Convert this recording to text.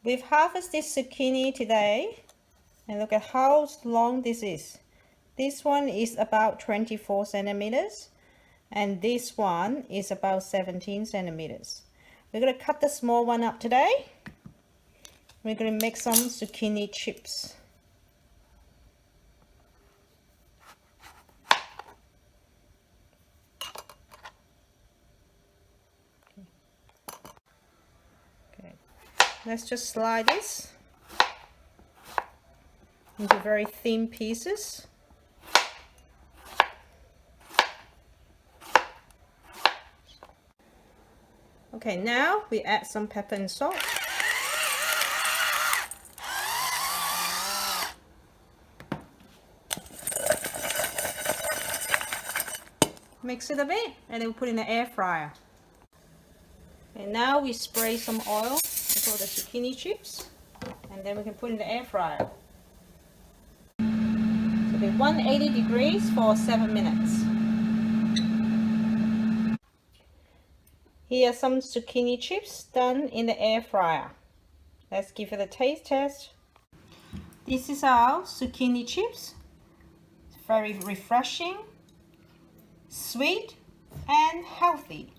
We've harvested zucchini today, and look at how long this is. This one is about 24 centimeters, and this one is about 17 centimeters. We're going to cut the small one up today. We're going to make some zucchini chips. Okay. Let's just slide this into very thin pieces. Okay, now we add some pepper and salt. Mix it a bit and then we put in the air fryer. And now we spray some oil for the zucchini chips, and then we can put in the air fryer. So be 180 degrees for 7 minutes. Here are some zucchini chips done in the air fryer. Let's give it a taste test. This is our zucchini chips. It's very refreshing, sweet, and healthy.